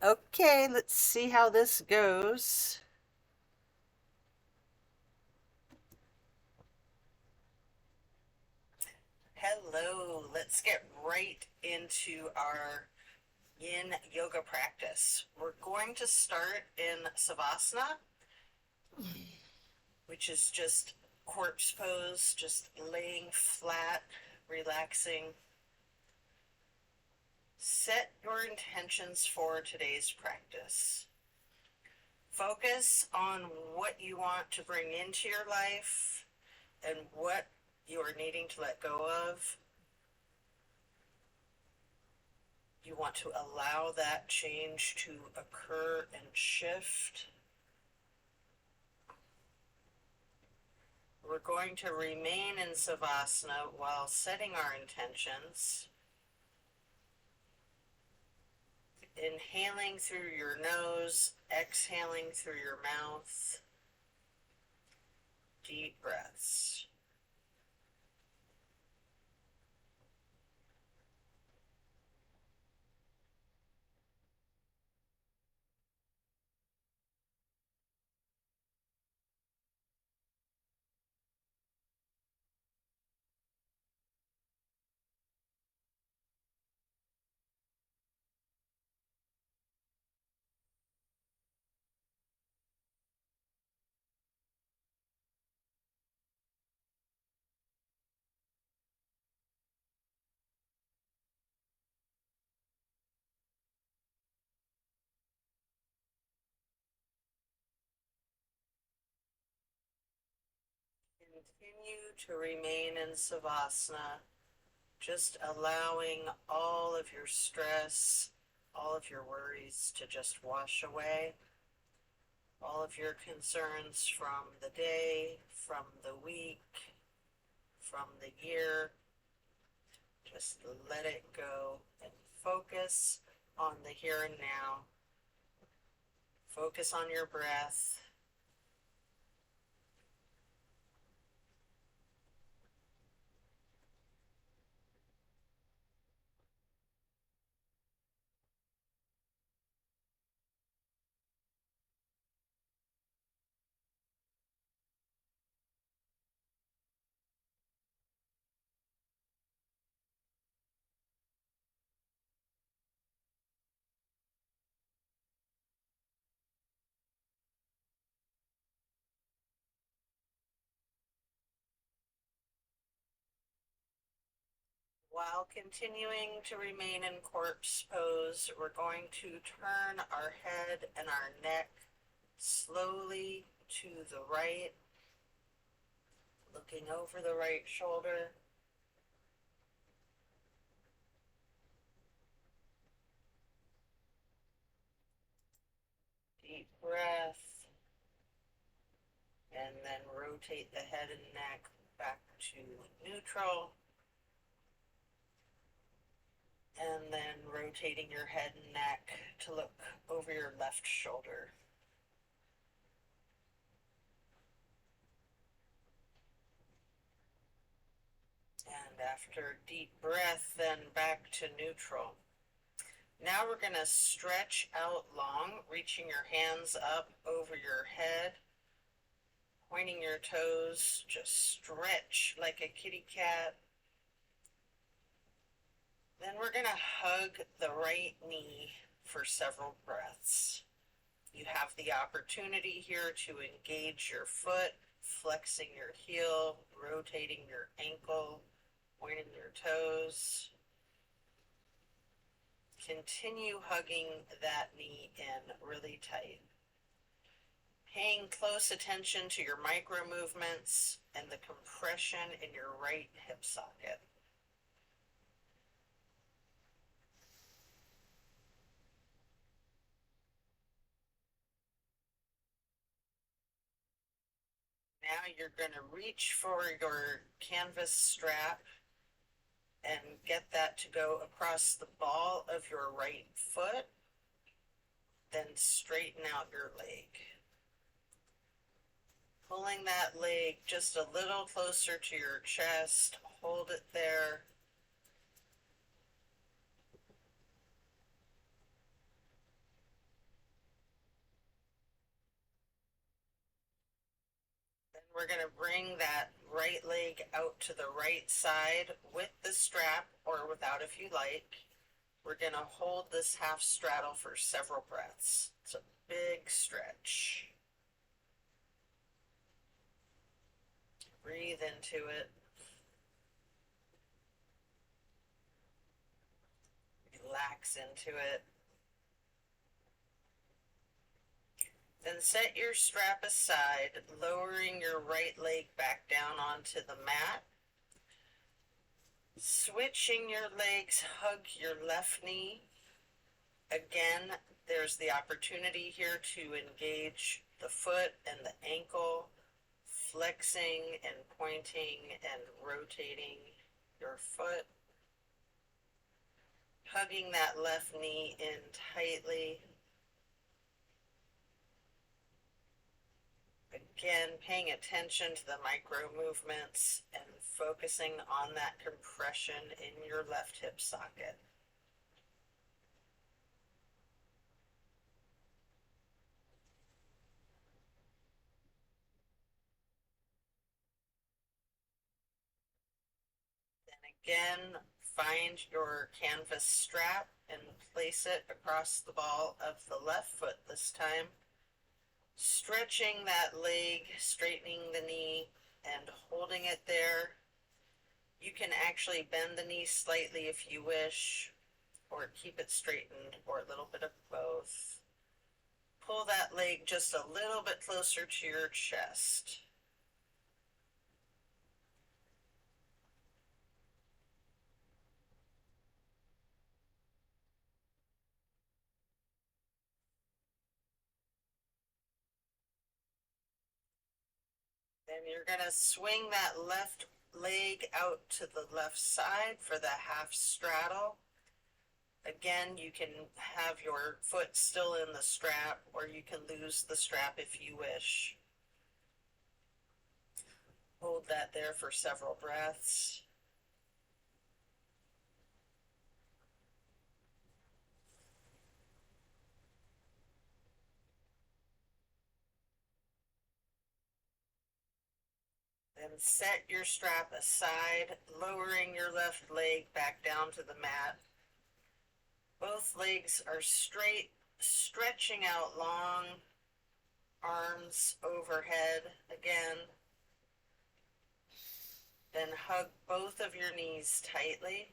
Okay, let's see how this goes. Hello, let's get right into our yin yoga practice. We're going to start in Savasana, which is just corpse pose, just laying flat, relaxing. Set your intentions for today's practice. Focus on what you want to bring into your life and what you are needing to let go of. You want to allow that change to occur and shift. We're going to remain in Savasana while setting our intentions. Inhaling through your nose, exhaling through your mouth. Deep breaths. Continue to remain in Savasana, just allowing all of your stress, all of your worries to just wash away. All of your concerns from the day, from the week, from the year, just let it go and focus on the here and now. Focus on your breath. While continuing to remain in corpse pose, we're going to turn our head and our neck slowly to the right, looking over the right shoulder. Deep breath, and then rotate the head and neck back to neutral. And then rotating your head and neck to look over your left shoulder. And after a deep breath, then back to neutral. Now we're going to stretch out long, reaching your hands up over your head, pointing your toes, just stretch like a kitty cat. Then we're going to hug the right knee for several breaths. You have the opportunity here to engage your foot, flexing your heel, rotating your ankle, pointing your toes. Continue hugging that knee in really tight. Paying close attention to your micro movements and the compression in your right hip socket. Now you're going to reach for your canvas strap and get that to go across the ball of your right foot. Then straighten out your leg. Pulling that leg just a little closer to your chest. Hold it there. we're going to bring that right leg out to the right side with the strap or without if you like. We're going to hold this half straddle for several breaths. It's a big stretch. Breathe into it. Relax into it. Then set your strap aside, lowering your right leg back down onto the mat. Switching your legs, hug your left knee. Again, there's the opportunity here to engage the foot and the ankle, flexing and pointing and rotating your foot. Hugging that left knee in tightly. Again, paying attention to the micro movements and focusing on that compression in your left hip socket. Then again, find your canvas strap and place it across the ball of the left foot this time. Stretching that leg, straightening the knee, and holding it there. You can actually bend the knee slightly if you wish, or keep it straightened, or a little bit of both. Pull that leg just a little bit closer to your chest. Then you're going to swing that left leg out to the left side for the half straddle. Again, you can have your foot still in the strap, or you can lose the strap if you wish. Hold that there for several breaths. Then set your strap aside, lowering your left leg back down to the mat. Both legs are straight, stretching out long, arms overhead again. Then hug both of your knees tightly.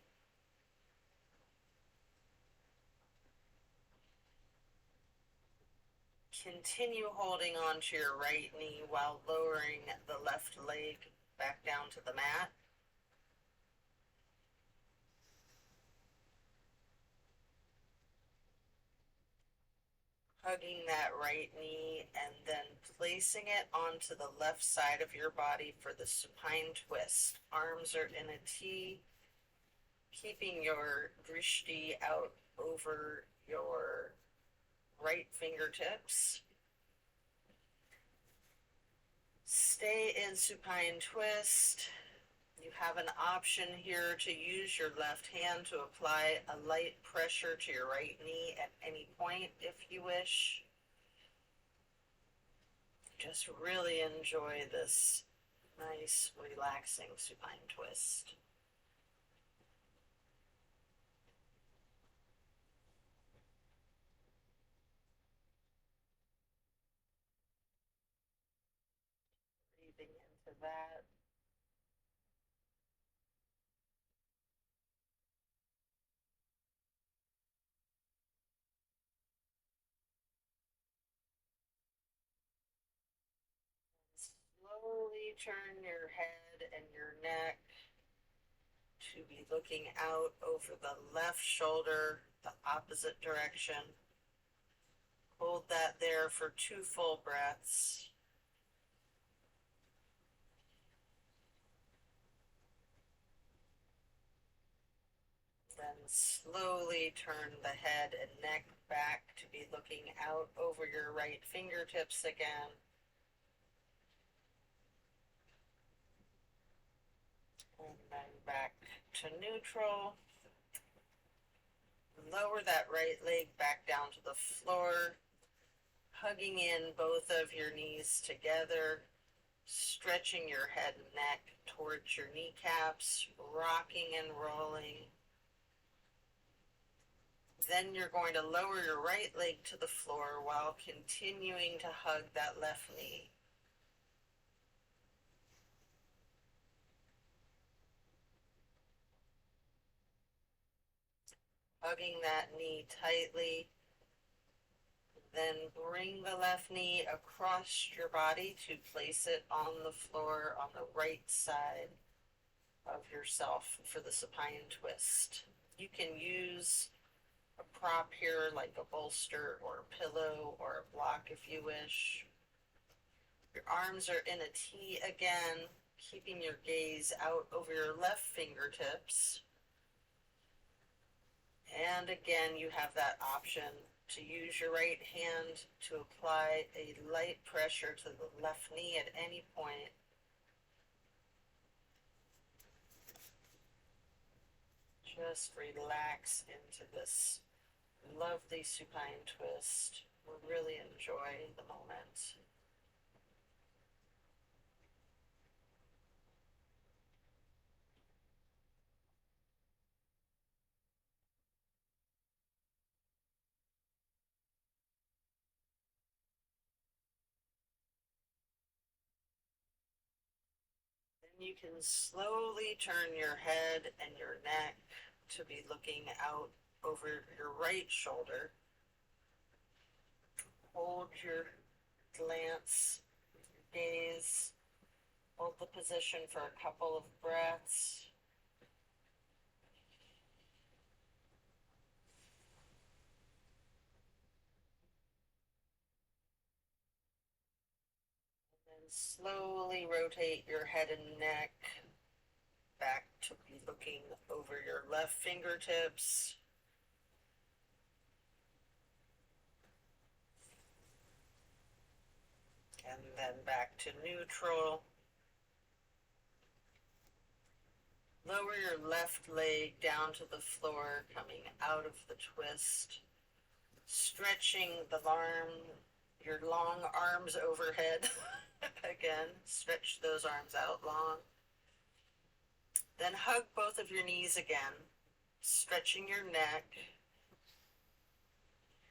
Continue holding onto your right knee while lowering the left leg back down to the mat. Hugging that right knee and then placing it onto the left side of your body for the supine twist. Arms are in a T, keeping your drishti out over your right fingertips. Stay in supine twist. You have an option here to use your left hand to apply a light pressure to your right knee at any point if you wish. Just really enjoy this nice, relaxing supine twist. Breathing into that. Slowly turn your head and your neck to be looking out over the left shoulder, the opposite direction. Hold that there for 2 full breaths. Then slowly turn the head and neck back to be looking out over your right fingertips again. And then back to neutral. Lower that right leg back down to the floor, hugging in both of your knees together, stretching your head and neck towards your kneecaps, rocking and rolling. Then you're going to lower your right leg to the floor while continuing to hug that left knee. Hugging that knee tightly. Then bring the left knee across your body to place it on the floor on the right side of yourself for the supine twist. You can use a prop here like a bolster or a pillow or a block if you wish. Your arms are in a T again, keeping your gaze out over your left fingertips. And again, you have that option to use your right hand to apply a light pressure to the left knee at any point. Just relax into this lovely supine twist. Really enjoy the moment. Then you can slowly turn your head and your neck to be looking out over your right shoulder. Hold your glance, your gaze. Hold the position for a couple of breaths. And slowly rotate your head and neck back to be looking over your left fingertips. And then back to neutral. Lower your left leg down to the floor, coming out of the twist. Stretching your long arms overhead. Again, stretch those arms out long. Then hug both of your knees again, stretching your neck.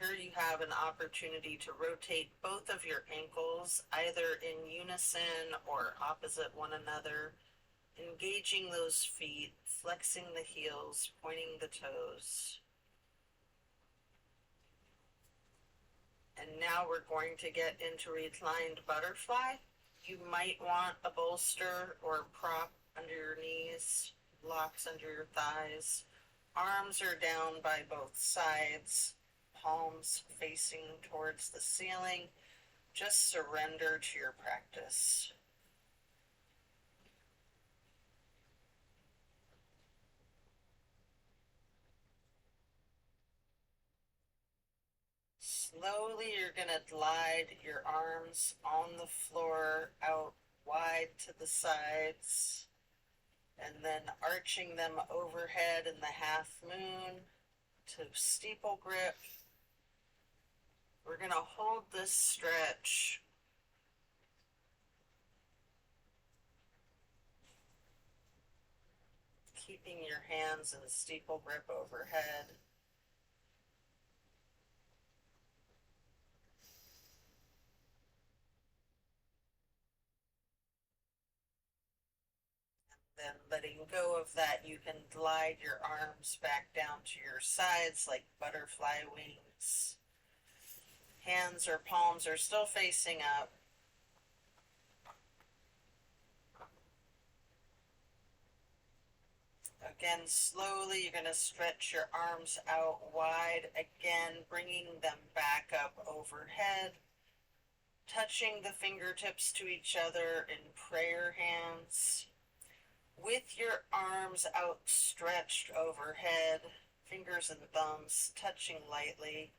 Here you have an opportunity to rotate both of your ankles, either in unison or opposite one another, engaging those feet, flexing the heels, pointing the toes. And now we're going to get into reclined butterfly. You might want a bolster or a prop under your knees, blocks under your thighs. Arms are down by both sides, palms facing towards the ceiling. Just surrender to your practice. Slowly, you're going to glide your arms on the floor out wide to the sides, and then arching them overhead in the half moon to steeple grip. We're going to hold this stretch. Keeping your hands in steeple grip overhead. Then letting go of that, you can glide your arms back down to your sides like butterfly wings. Hands or palms are still facing up. Again, slowly you're going to stretch your arms out wide, again bringing them back up overhead, touching the fingertips to each other in prayer hands. With your arms outstretched overhead, fingers and thumbs touching lightly,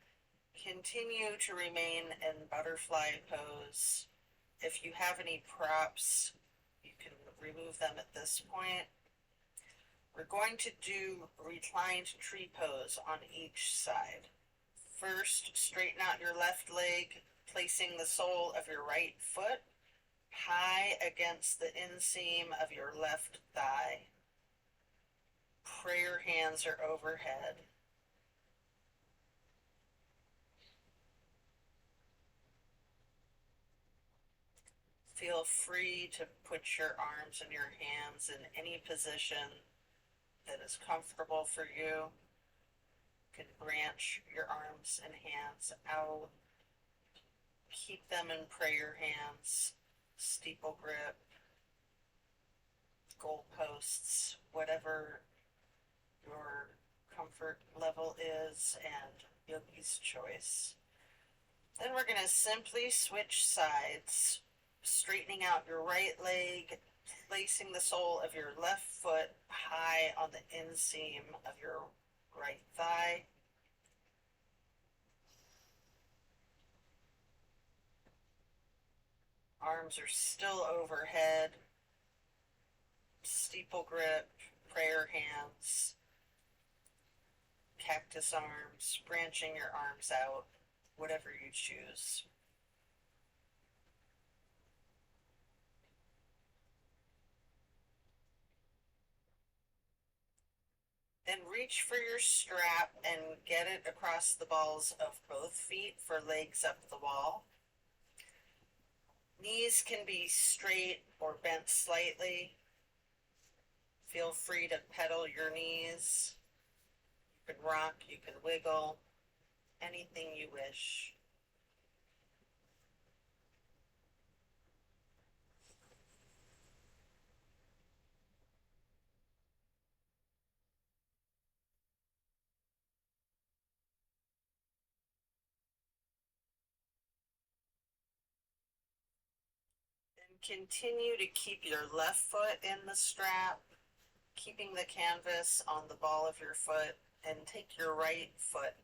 continue to remain in butterfly pose. If you have any props, you can remove them at this point. We're going to do reclined tree pose on each side. First, straighten out your left leg, placing the sole of your right foot high against the inseam of your left thigh. Prayer hands are overhead. Feel free to put your arms and your hands in any position that is comfortable for you. You can branch your arms and hands out. Keep them in prayer hands, steeple grip, goalposts, whatever your comfort level is, and yogi's choice. Then we're going to simply switch sides, straightening out your right leg, placing the sole of your left foot high on the inseam of your right thigh. Arms are still overhead, steeple grip, prayer hands, cactus arms, branching your arms out, whatever you choose. Then reach for your strap and get it across the balls of both feet for legs up the wall. Knees can be straight or bent slightly. Feel free to pedal your knees. You can rock, you can wiggle, anything you wish. And continue to keep your left foot in the strap, keeping the canvas on the ball of your foot, and take your right foot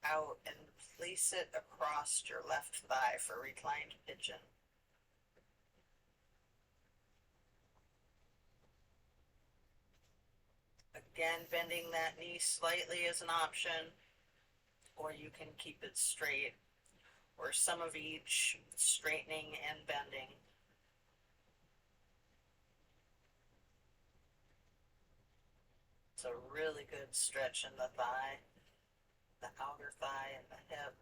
out and place it across your left thigh for reclined pigeon. Again, bending that knee slightly is an option, or you can keep it straight, or some of each, straightening and bending. It's a really good stretch in the thigh, the outer thigh and the hip.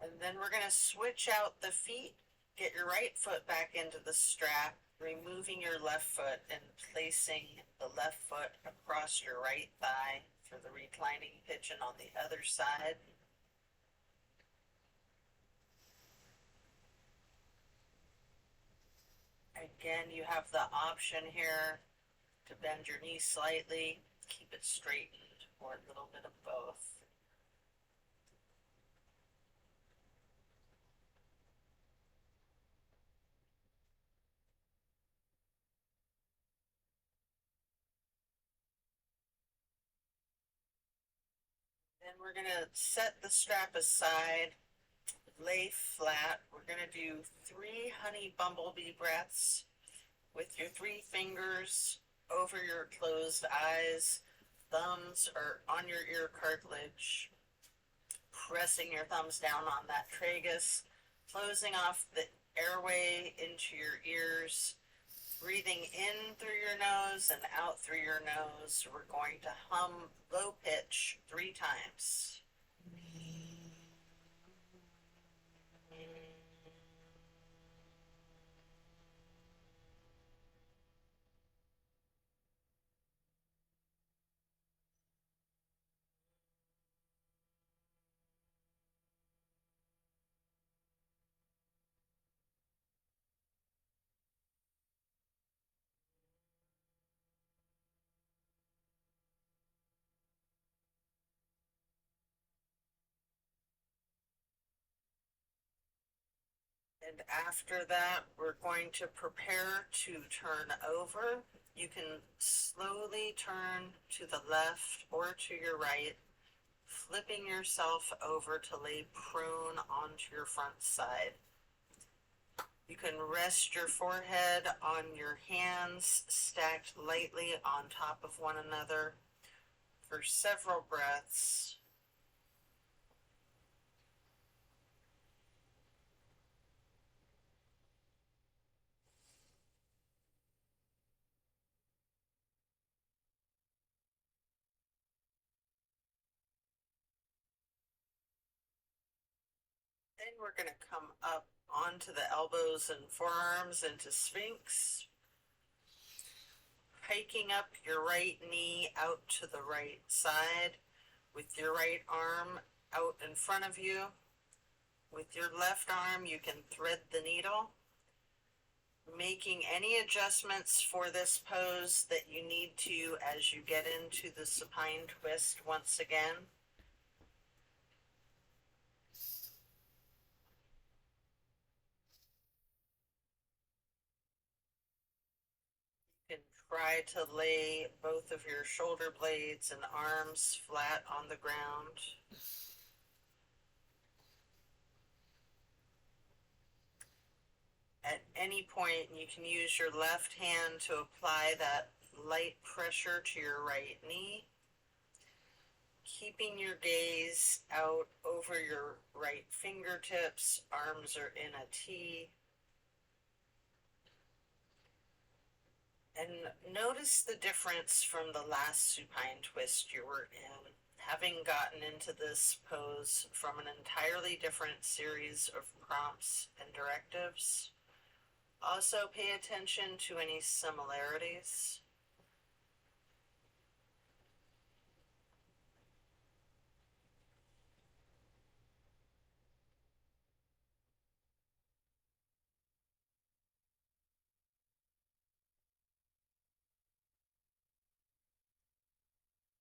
And then we're going to switch out the feet. Get your right foot back into the strap, removing your left foot and placing the left foot across your right thigh for the reclining pigeon on the other side. Again, you have the option here to bend your knee slightly, keep it straightened, or a little bit of both. Then we're going to set the strap aside, lay flat. We're going to do 3 honey bumblebee breaths with your 3 fingers over your closed eyes. Thumbs are on your ear cartilage, pressing your thumbs down on that tragus, closing off the airway into your ears, breathing in through your nose and out through your nose. We're going to hum low pitch 3 times. And after that, we're going to prepare to turn over. You can slowly turn to the left or to your right, flipping yourself over to lay prone onto your front side. You can rest your forehead on your hands, stacked lightly on top of one another for several breaths. Then we're going to come up onto the elbows and forearms into Sphinx. Hiking up your right knee out to the right side with your right arm out in front of you. With your left arm, you can thread the needle, making any adjustments for this pose that you need to as you get into the supine twist once again. You can try to lay both of your shoulder blades and arms flat on the ground. At any point, you can use your left hand to apply that light pressure to your right knee, keeping your gaze out over your right fingertips. Arms are in a T. And notice the difference from the last supine twist you were in, having gotten into this pose from an entirely different series of prompts and directives. Also pay attention to any similarities.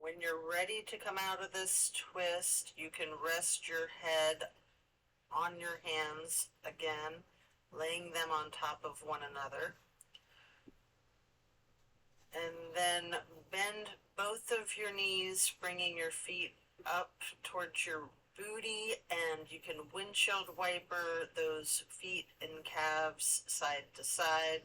When you're ready to come out of this twist, you can rest your head on your hands again, laying them on top of one another. And then bend both of your knees, bringing your feet up towards your booty, and you can windshield wiper those feet and calves side to side.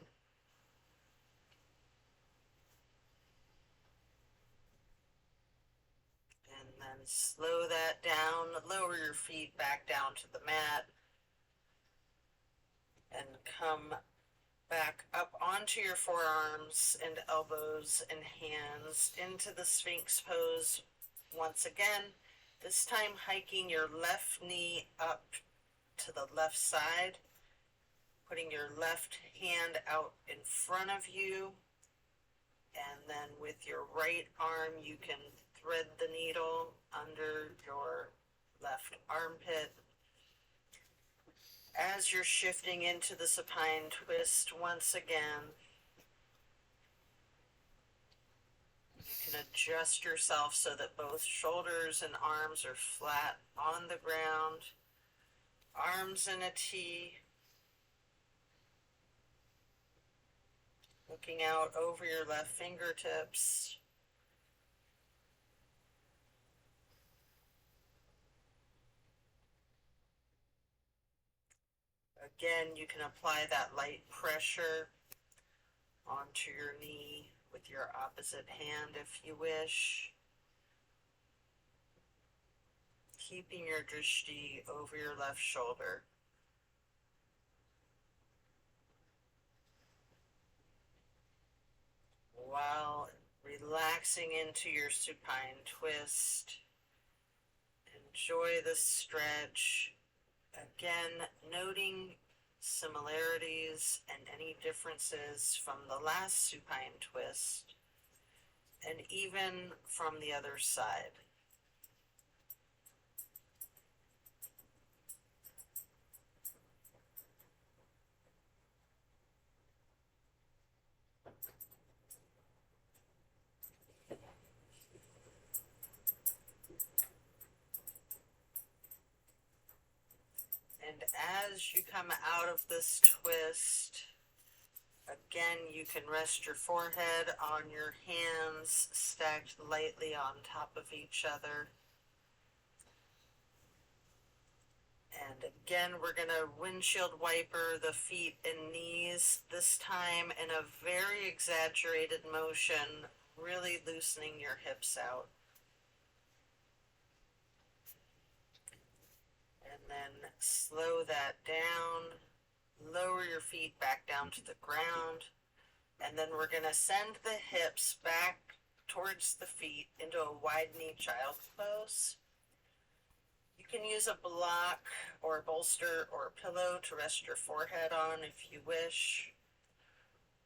And then slow that down, lower your feet back down to the mat, and come back up onto your forearms and elbows and hands into the Sphinx pose once again, this time hiking your left knee up to the left side, putting your left hand out in front of you, and then with your right arm you can thread the needle under your left armpit. As you're shifting into the supine twist once again, you can adjust yourself so that both shoulders and arms are flat on the ground, arms in a T, looking out over your left fingertips. Again, you can apply that light pressure onto your knee with your opposite hand if you wish. Keeping your drishti over your left shoulder. While relaxing into your supine twist. Enjoy the stretch. Again, noting similarities and any differences from the last supine twist, and even from the other side. And as you come out of this twist, again, you can rest your forehead on your hands stacked lightly on top of each other. And again, we're going to windshield wiper the feet and knees, this time in a very exaggerated motion, really loosening your hips out. And then slow that down, lower your feet back down to the ground, and then we're going to send the hips back towards the feet into a wide knee child's pose. You can use a block or a bolster or a pillow to rest your forehead on if you wish.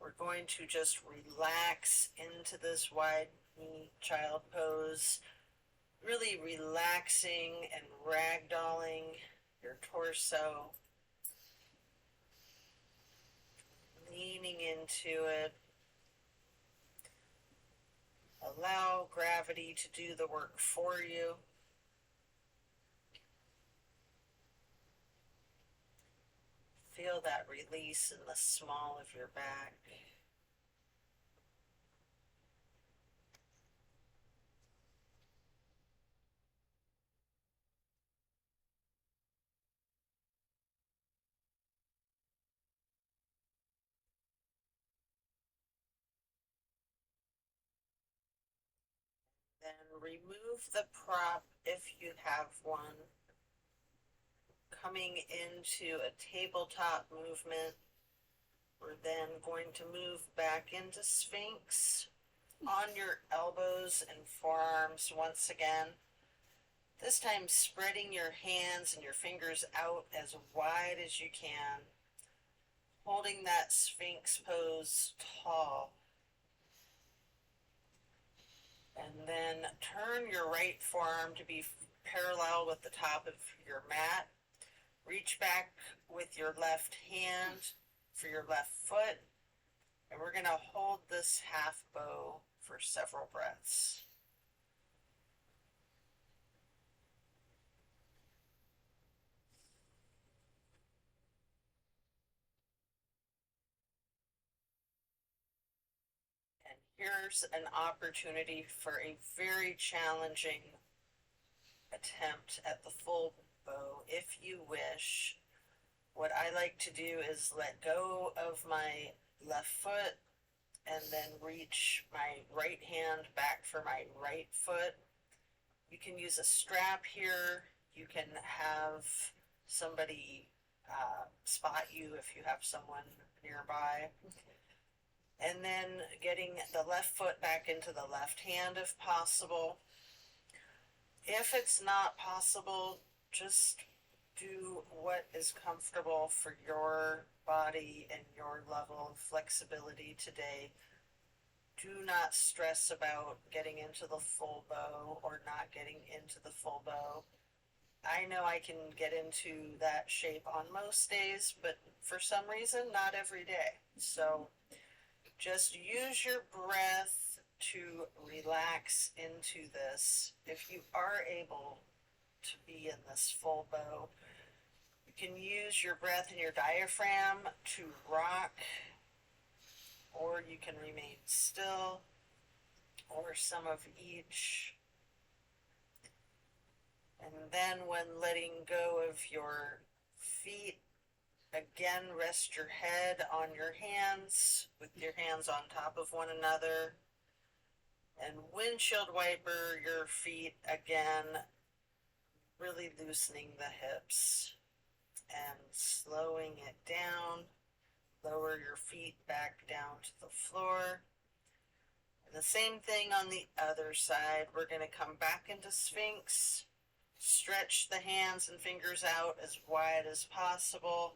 We're going to just relax into this wide knee child pose, really relaxing and ragdolling your torso, leaning into it. Allow gravity to do the work for you. Feel that release in the small of your back. Then remove the prop if you have one. Coming into a tabletop movement, we're then going to move back into Sphinx on your elbows and forearms once again. This time spreading your hands and your fingers out as wide as you can, holding that Sphinx pose tall. And then turn your right forearm to be parallel with the top of your mat. Reach back with your left hand for your left foot. And we're going to hold this half bow for several breaths. And here's an opportunity for a very challenging attempt at the full bow if you wish. What I like to do is let go of my left foot and then reach my right hand back for my right foot. You can use a strap here. You can have somebody spot you if you have someone nearby. And then getting the left foot back into the left hand if possible. If it's not possible, just do what is comfortable for your body and your level of flexibility today. Do not stress about getting into the full bow or not getting into the full bow. I know I can get into that shape on most days, but for some reason, not every day. So just use your breath to relax into this. If you are able to be in this full bow, you can use your breath and your diaphragm to rock, or you can remain still, or some of each. And then when letting go of your feet, again, rest your head on your hands with your hands on top of one another. And windshield wiper your feet again, really loosening the hips and slowing it down. Lower your feet back down to the floor. And the same thing on the other side. We're going to come back into Sphinx. Stretch the hands and fingers out as wide as possible.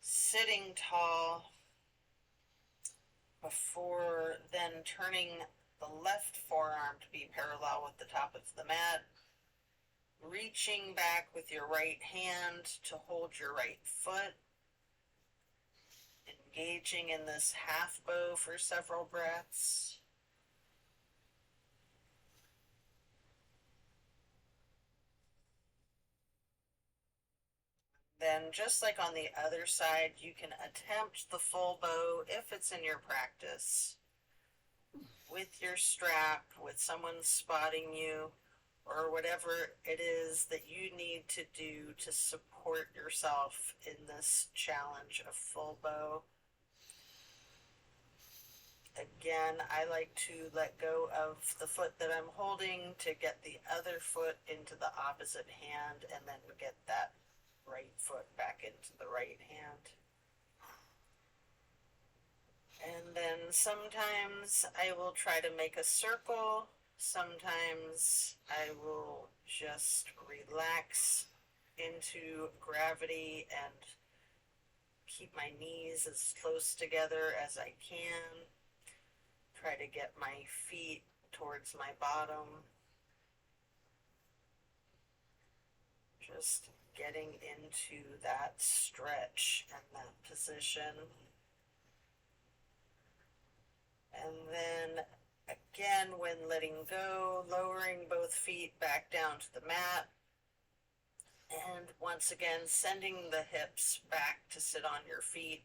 Sitting tall before then turning the left forearm to be parallel with the top of the mat. Reaching back with your right hand to hold your right foot. Engaging in this half bow for several breaths. Then just like on the other side, you can attempt the full bow if it's in your practice. With your strap, with someone spotting you, or whatever it is that you need to do to support yourself in this challenge of full bow. Again, I like to let go of the foot that I'm holding to get the other foot into the opposite hand and then get that right foot back into the right hand. And then sometimes I will try to make a circle. Sometimes I will Just relax into gravity and keep my knees as close together as I can. Try to get my feet towards my bottom. Just getting into that stretch and that position. And then again, when letting go, lowering both feet back down to the mat. And once again, sending the hips back to sit on your feet,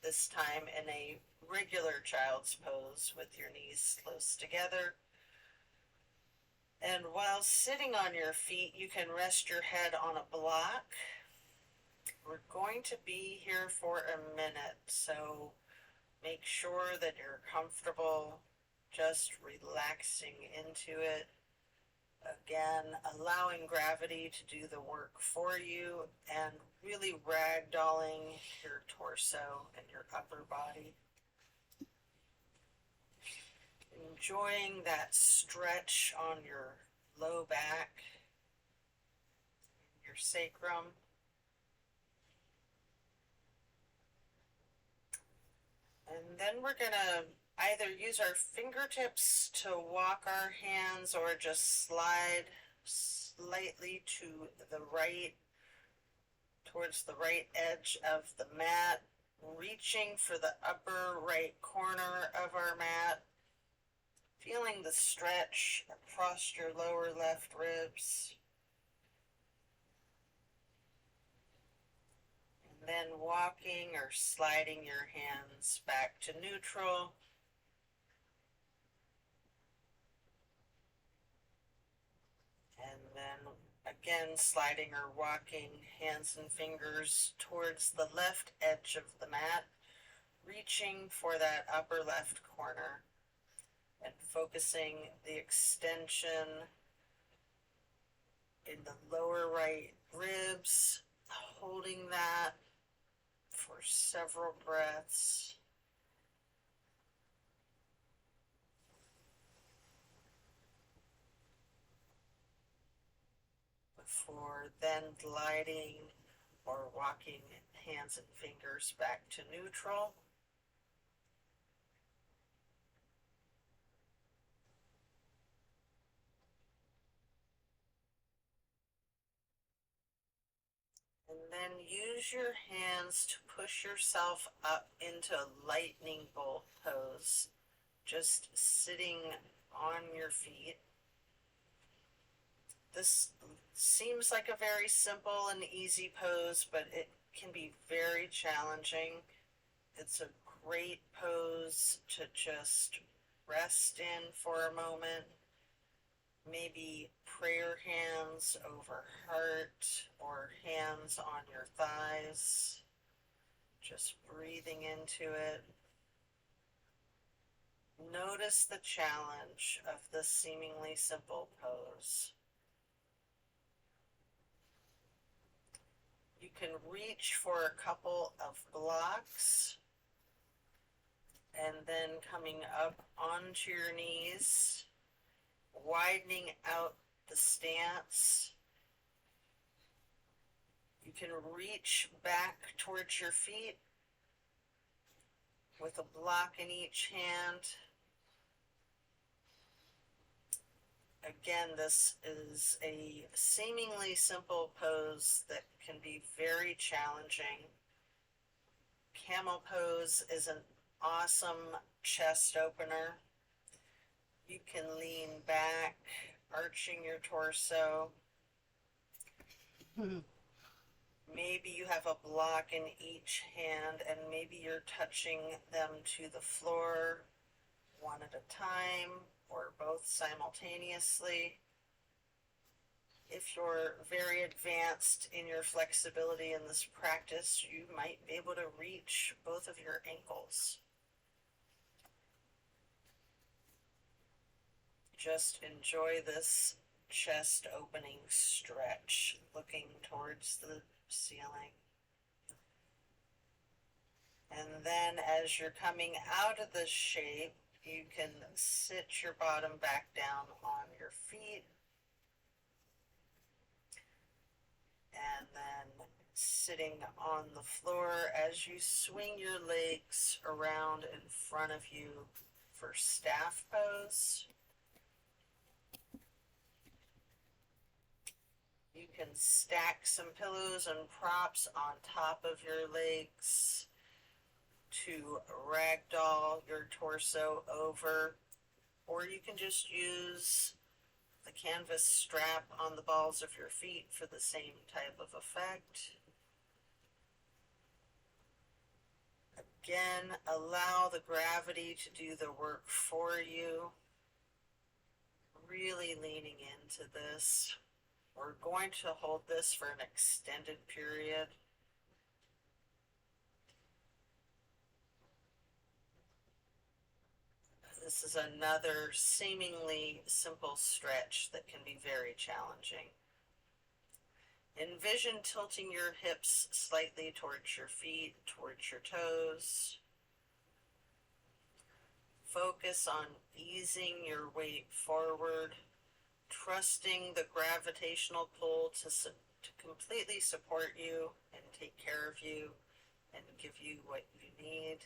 this time in a regular child's pose with your knees close together. And while sitting on your feet, you can rest your head on a block. We're going to be here for a minute, so make sure that you're comfortable, just relaxing into it. Again, allowing gravity to do the work for you and really ragdolling your torso and your upper body. Enjoying that stretch on your low back, your sacrum. And then we're going to either use our fingertips to walk our hands or just slide slightly to the right, towards the right edge of the mat, reaching for the upper right corner of our mat, feeling the stretch across your lower left ribs. And then walking or sliding your hands back to neutral. And then again, sliding or walking hands and fingers towards the left edge of the mat, reaching for that upper left corner and focusing the extension in the lower right ribs, holding that for several breaths. Before then gliding or walking hands and fingers back to neutral. And then use your hands to push yourself up into lightning bolt pose, just sitting on your feet. This seems like a very simple and easy pose, but it can be very challenging. It's a great pose to just rest in for a moment. Maybe prayer hands over heart or hands on your thighs. Just breathing into it. Notice the challenge of this seemingly simple pose. You can reach for a couple of blocks and then coming up onto your knees, widening out the stance. You can reach back towards your feet with a block in each hand. Again, this is a seemingly simple pose that can be very challenging. Camel pose is an awesome chest opener. You can lean back, arching your torso. Maybe you have a block in each hand and maybe you're touching them to the floor one at a time or both simultaneously. If you're very advanced in your flexibility in this practice, you might be able to reach both of your ankles. Just enjoy this chest opening stretch, looking towards the ceiling. And then as you're coming out of this shape, you can sit your bottom back down on your feet sitting on the floor as you swing your legs around in front of you for staff pose. You can stack some pillows and props on top of your legs to ragdoll your torso over, or you can just use the canvas strap on the balls of your feet for the same type of effect. Again, allow the gravity to do the work for you. Really leaning into this. We're going to hold this for an extended period. This is another seemingly simple stretch that can be very challenging. Envision tilting your hips slightly towards your feet, towards your toes. Focus on easing your weight forward, trusting the gravitational pull to completely support you and take care of you and give you what you need.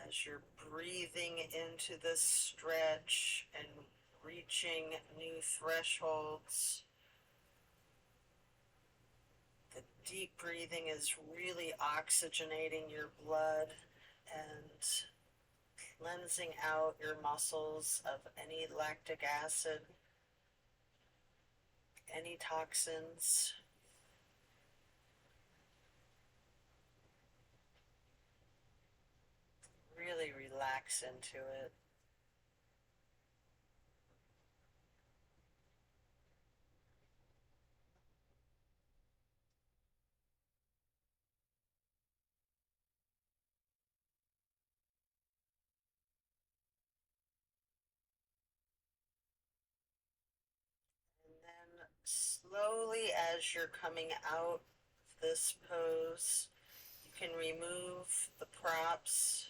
As you're breathing into this stretch and reaching new thresholds, the deep breathing is really oxygenating your blood and cleansing out your muscles of any lactic acid, any toxins. Really relax into it. And then slowly, as you're coming out of this pose, you can remove the props.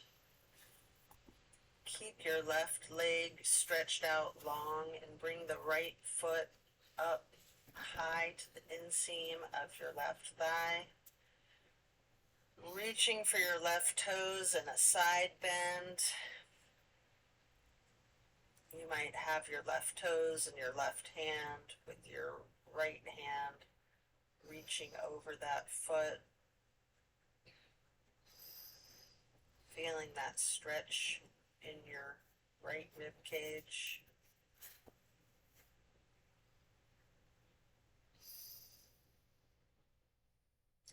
Keep your left leg stretched out long and bring the right foot up high to the inseam of your left thigh. Reaching for your left toes in a side bend. You might have your left toes in your left hand with your right hand reaching over that foot. Feeling that stretch in your right rib cage.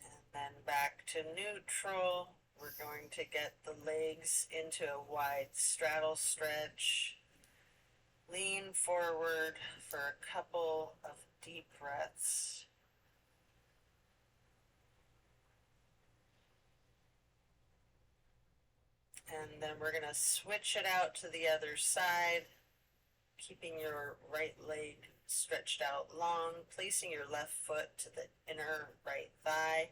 And then back to neutral. We're going to get the legs into a wide straddle stretch. Lean forward for a couple of deep breaths. And then we're going to switch it out to the other side, keeping your right leg stretched out long, placing your left foot to the inner right thigh,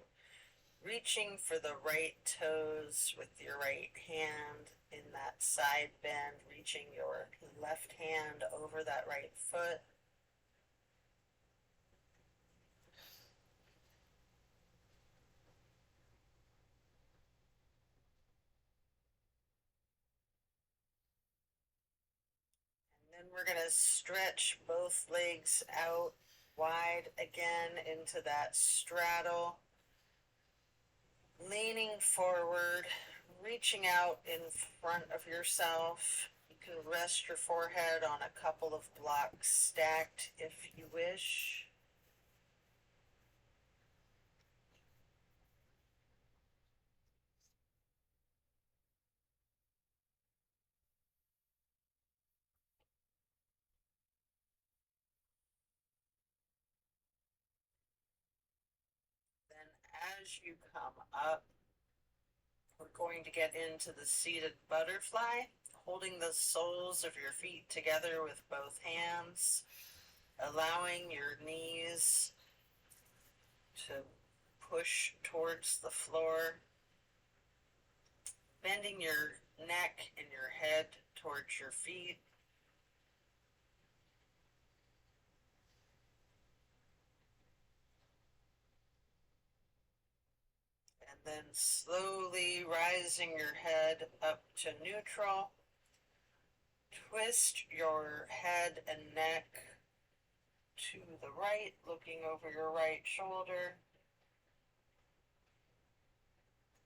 reaching for the right toes with your right hand in that side bend, reaching your left hand over that right foot. And then we're going to stretch both legs out wide again into that straddle. Leaning forward, reaching out in front of yourself. You can rest your forehead on a couple of blocks stacked if you wish. Then as you come up, we're going to get into the seated butterfly, holding the soles of your feet together with both hands, allowing your knees to push towards the floor, bending your neck and your head towards your feet. Then slowly rising your head up to neutral. Twist your head and neck to the right, looking over your right shoulder.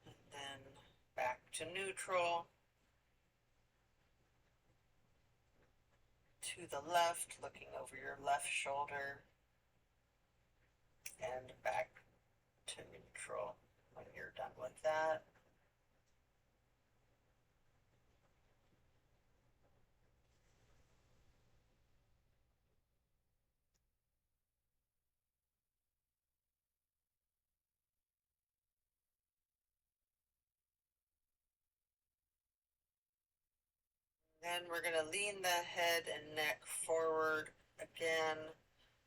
And then back to neutral. To the left, looking over your left shoulder. And back to neutral when you're done with that. Then we're going to lean the head and neck forward again,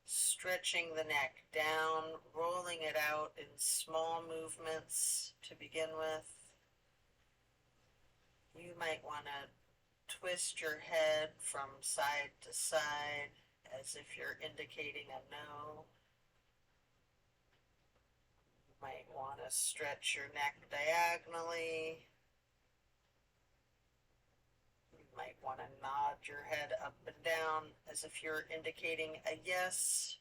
stretching the neck down, rolling it out in small movements to begin with. You might want to twist your head from side to side as if you're indicating a no. You might want to stretch your neck diagonally. You might want to nod your head up and down as if you're indicating a yes.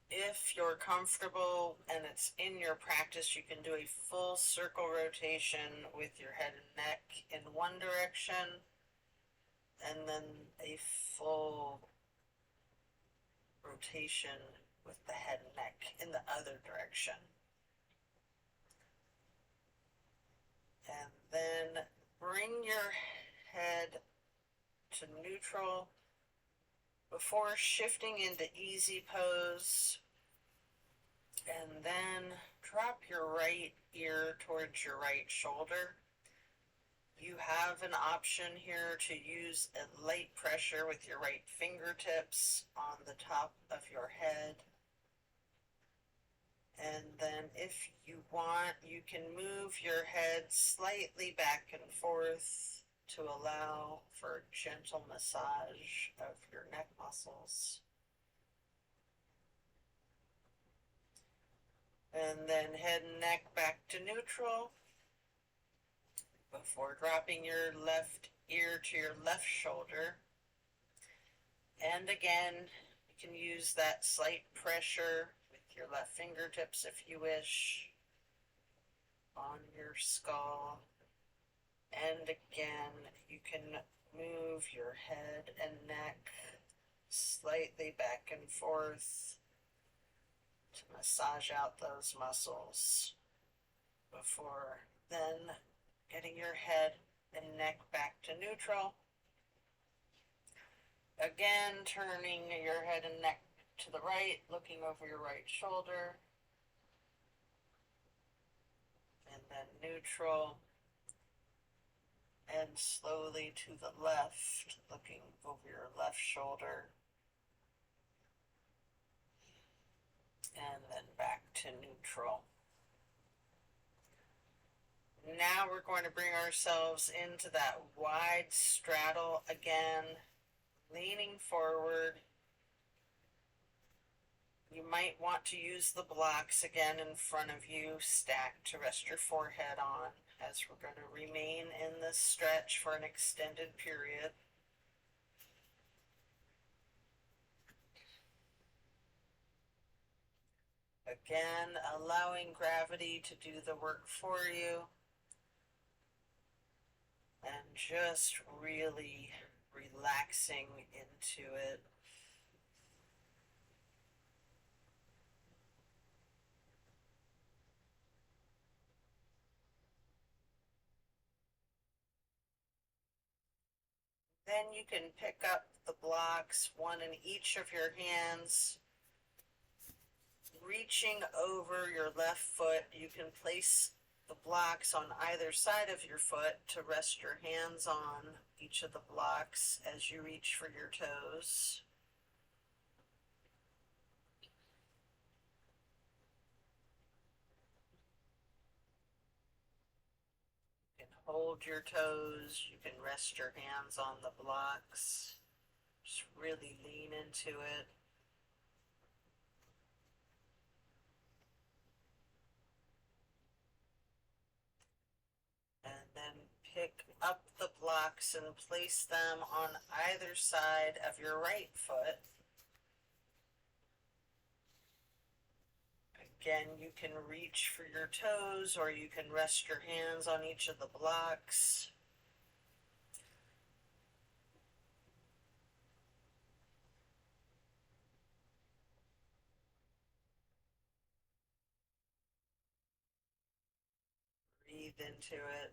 If you're comfortable and it's in your practice, you can do a full circle rotation with your head and neck in one direction, and then a full rotation with the head and neck in the other direction. And then bring your head to neutral before shifting into easy pose, and then drop your right ear towards your right shoulder. You have an option here to use a light pressure with your right fingertips on the top of your head. And then if you want, you can move your head slightly back and forth to allow for gentle massage of your neck muscles. And then head and neck back to neutral before dropping your left ear to your left shoulder. And again, you can use that slight pressure with your left fingertips if you wish on your skull. And again, you can move your head and neck slightly back and forth to massage out those muscles before then getting your head and neck back to neutral. Again, turning your head and neck to the right, looking over your right shoulder, and then neutral. And slowly to the left, looking over your left shoulder, and then back to neutral. Now we're going to bring ourselves into that wide straddle again, leaning forward. You might want to use the blocks again in front of you, stacked to rest your forehead on, as we're going to remain in this stretch for an extended period. Again, allowing gravity to do the work for you, and just really relaxing into it. Then you can pick up the blocks, one in each of your hands. Reaching over your left foot, you can place the blocks on either side of your foot to rest your hands on each of the blocks as you reach for your toes. You can hold your toes, you can rest your hands on the blocks. Just really lean into it. pick up the blocks and place them on either side of your right foot. Again, you can reach for your toes or you can rest your hands on each of the blocks. Breathe into it.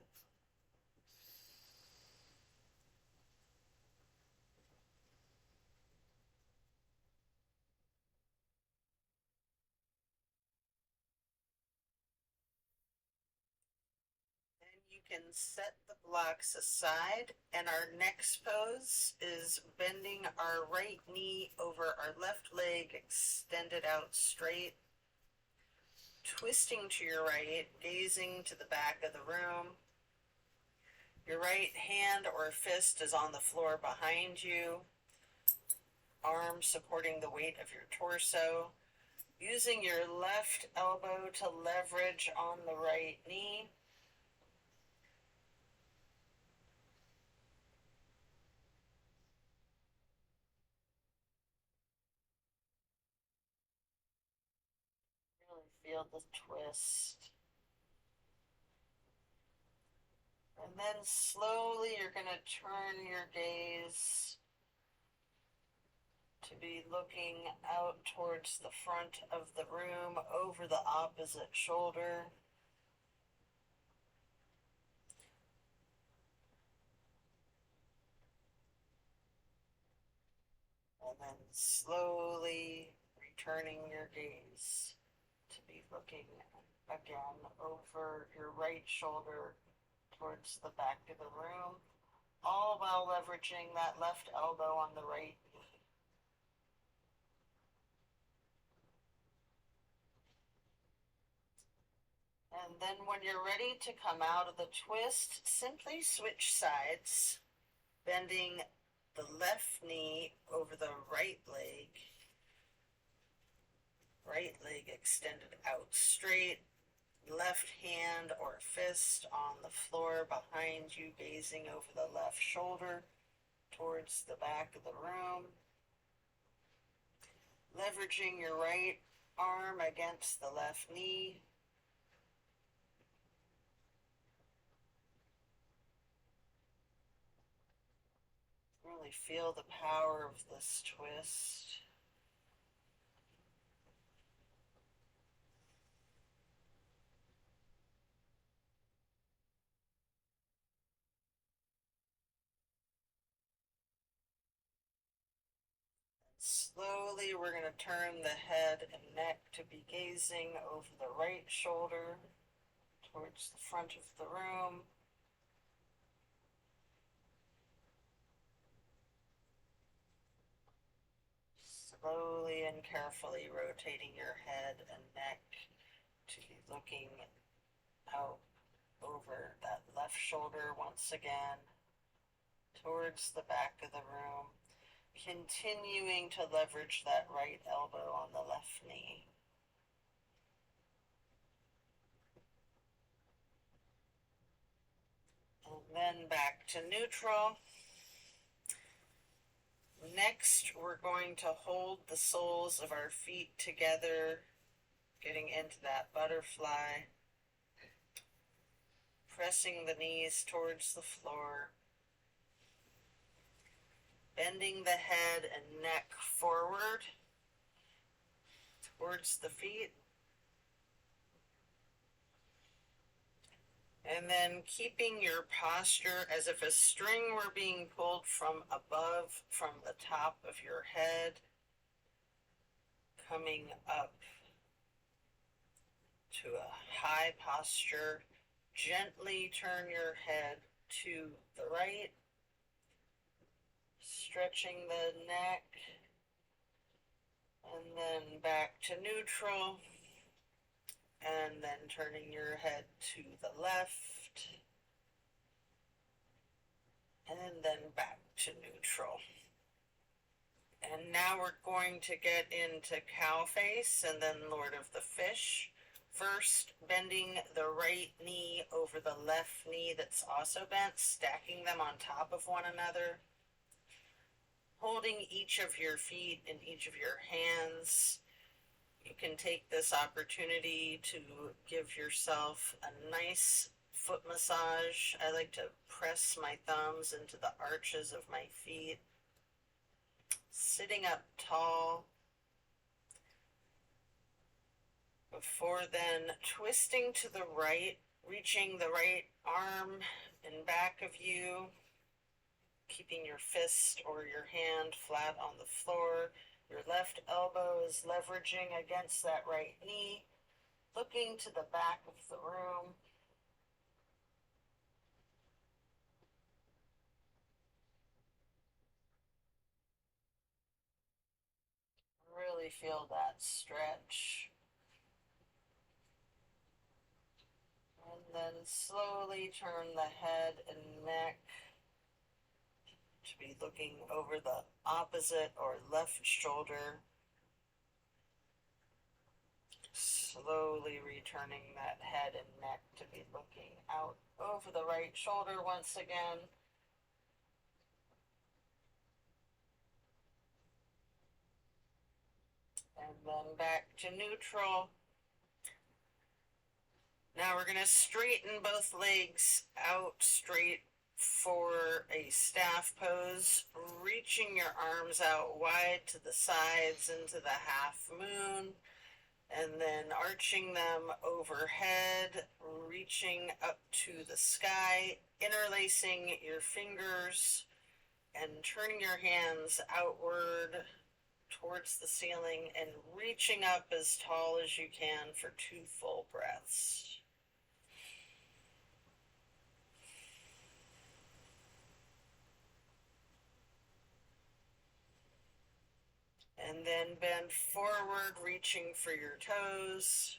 You can set the blocks aside, and our next pose is bending our right knee over our left leg, extended out straight, twisting to your right, gazing to the back of the room. Your right hand or fist is on the floor behind you, arm supporting the weight of your torso, using your left elbow to leverage on the right knee. Really feel the twist. And then slowly you're going to turn your gaze to be looking out towards the front of the room, over the opposite shoulder. And then slowly returning your gaze to be looking again over your right shoulder towards the back of the room, all while leveraging that left elbow on the right knee. And then when you're ready to come out of the twist, simply switch sides, bending the left knee over the right leg extended out straight, left hand or fist on the floor behind you, gazing over the left shoulder towards the back of the room, leveraging your right arm against the left knee. Really feel the power of this twist. Slowly, we're going to turn the head and neck to be gazing over the right shoulder towards the front of the room. Slowly and carefully rotating your head and neck to be looking out over that left shoulder once again towards the back of the room, continuing to leverage that right elbow on the left knee. And then back to neutral. Next, we're going to hold the soles of our feet together, getting into that butterfly, pressing the knees towards the floor, bending the head and neck forward towards the feet. And then keeping your posture as if a string were being pulled from above, from the top of your head, coming up to a high posture. Gently turn your head to the right, stretching the neck, and then back to neutral. And then turning your head to the left, and then back to neutral. And now we're going to get into cow face and then Lord of the Fish. First, bending the right knee over the left knee that's also bent, stacking them on top of one another. Holding each of your feet in each of your hands. You can take this opportunity to give yourself a nice foot massage. I like to press my thumbs into the arches of my feet. Sitting up tall. Before then, twisting to the right, reaching the right arm in back of you, keeping your fist or your hand flat on the floor. Your left elbow is leveraging against that right knee, looking to the back of the room. Really feel that stretch. And then slowly turn the head and neck to be looking over the opposite or left shoulder. Slowly returning that head and neck to be looking out over the right shoulder once again. And then back to neutral. Now we're going to straighten both legs out straight for a staff pose, reaching your arms out wide to the sides into the half moon, and then arching them overhead, reaching up to the sky, interlacing your fingers, and turning your hands outward towards the ceiling and reaching up as tall as you can for 2 full breaths. And then bend forward, reaching for your toes.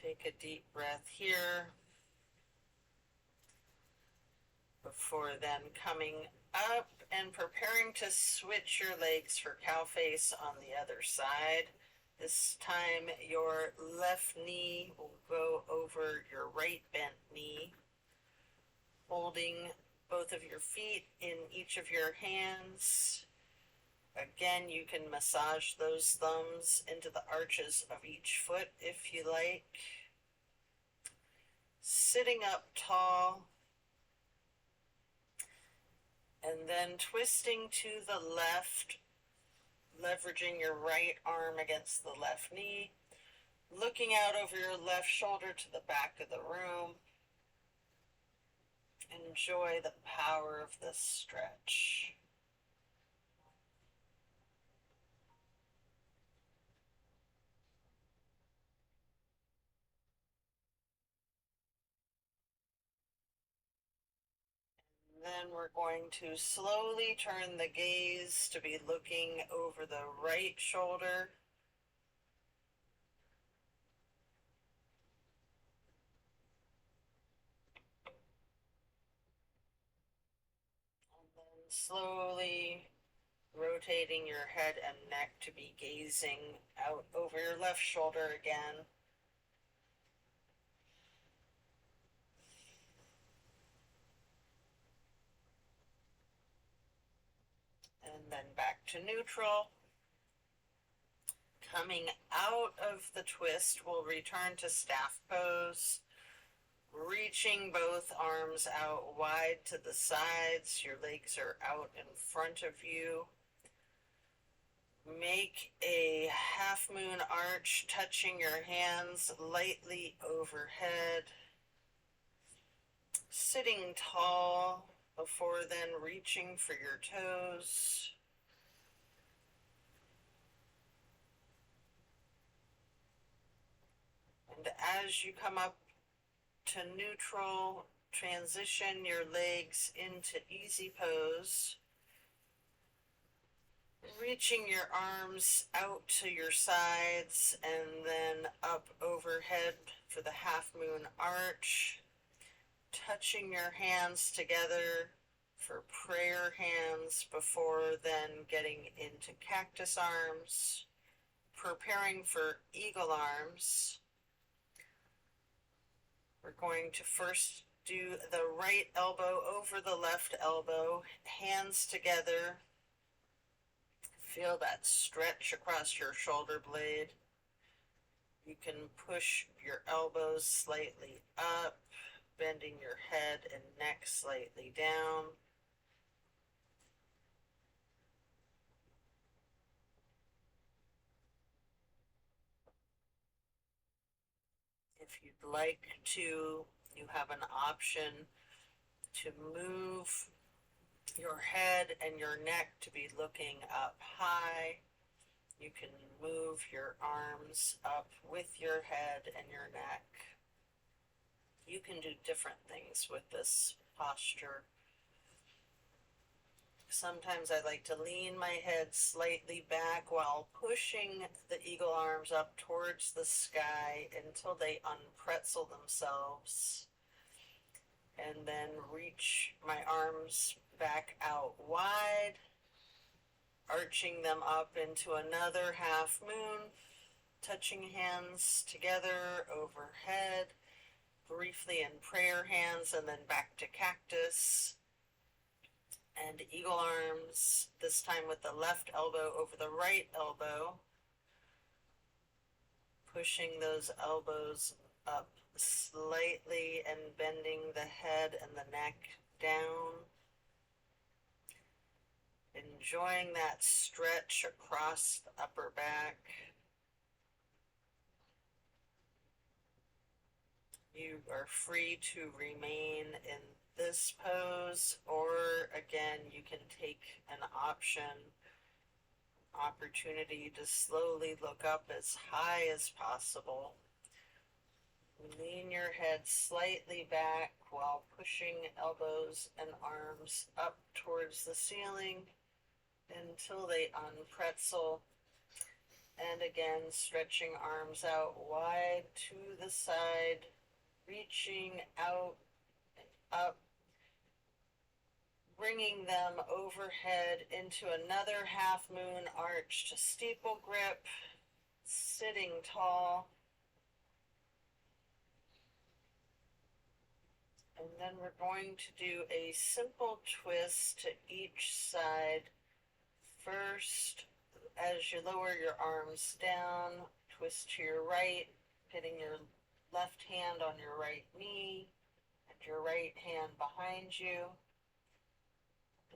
Take a deep breath here. Before then coming up and preparing to switch your legs for cow face on the other side. This time your left knee will go over your right bent knee, holding both of your feet in each of your hands. Again, you can massage those thumbs into the arches of each foot if you like. Sitting up tall, and then twisting to the left, leveraging your right arm against the left knee, looking out over your left shoulder to the back of the room. Enjoy the power of this stretch. Then we're going to slowly turn the gaze to be looking over the right shoulder. And then slowly rotating your head and neck to be gazing out over your left shoulder again. And then back to neutral. Coming out of the twist, we'll return to staff pose, reaching both arms out wide to the sides. Your legs are out in front of you. Make a half moon arch, touching your hands lightly overhead. Sitting tall, before then reaching for your toes. And as you come up to neutral, transition your legs into easy pose, reaching your arms out to your sides and then up overhead for the half moon arch, touching your hands together for prayer hands before then getting into cactus arms, preparing for eagle arms. We're going to first do the right elbow over the left elbow, hands together. Feel that stretch across your shoulder blade. You can push your elbows slightly up, bending your head and neck slightly down. If you'd like to, you have an option to move your head and your neck to be looking up high. You can move your arms up with your head and your neck. You can do different things with this posture. Sometimes I like to lean my head slightly back while pushing the eagle arms up towards the sky until they unpretzel themselves. And then reach my arms back out wide, arching them up into another half moon, touching hands together overhead, briefly in prayer hands, and then back to cactus. And eagle arms, this time with the left elbow over the right elbow, pushing those elbows up slightly and bending the head and the neck down. Enjoying that stretch across the upper back. You are free to remain in this pose, or again, you can take an opportunity to slowly look up as high as possible. Lean your head slightly back while pushing elbows and arms up towards the ceiling until they unpretzel. And again, stretching arms out wide to the side, reaching out and up, bringing them overhead into another half moon arch to steeple grip, sitting tall. And then we're going to do a simple twist to each side. First, as you lower your arms down, twist to your right, pitting your left hand on your right knee and your right hand behind you.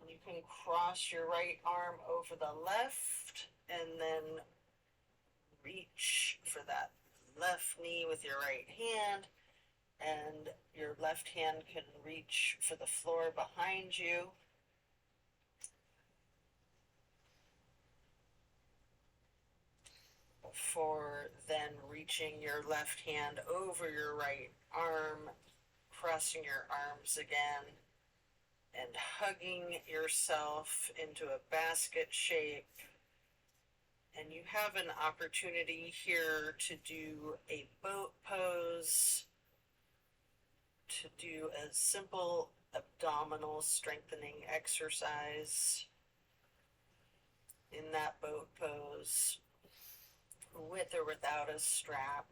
And you can cross your right arm over the left and then reach for that left knee with your right hand, and your left hand can reach for the floor behind you. Before then reaching your left hand over your right arm, crossing your arms again, and hugging yourself into a basket shape. And you have an opportunity here to do a boat pose, to do a simple abdominal strengthening exercise in that boat pose, with or without a strap.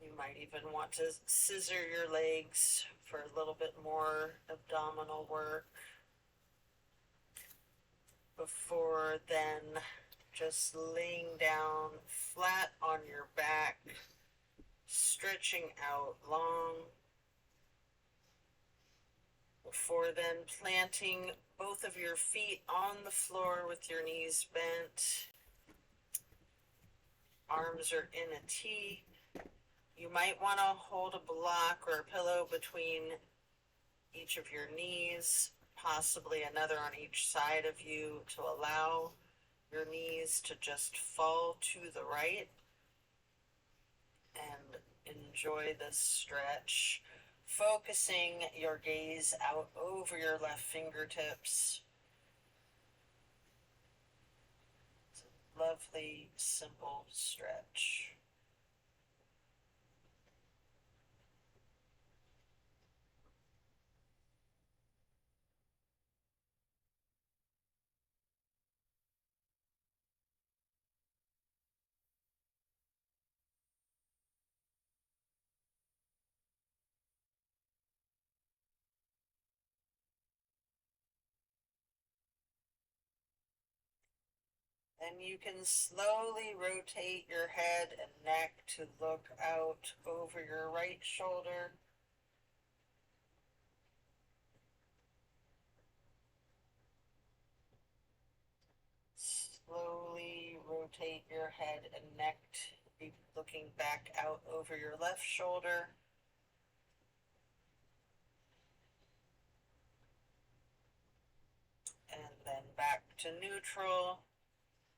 You might even want to scissor your legs for a little bit more abdominal work. Before then, just laying down flat on your back, stretching out long. Before then, planting both of your feet on the floor with your knees bent. Arms are in a T. You might want to hold a block or a pillow between each of your knees, possibly another on each side of you, to allow your knees to just fall to the right, and enjoy this stretch, focusing your gaze out over your left fingertips. It's a lovely, simple stretch. And you can slowly rotate your head and neck to look out over your right shoulder. Slowly rotate your head and neck to be looking back out over your left shoulder. And then back to neutral,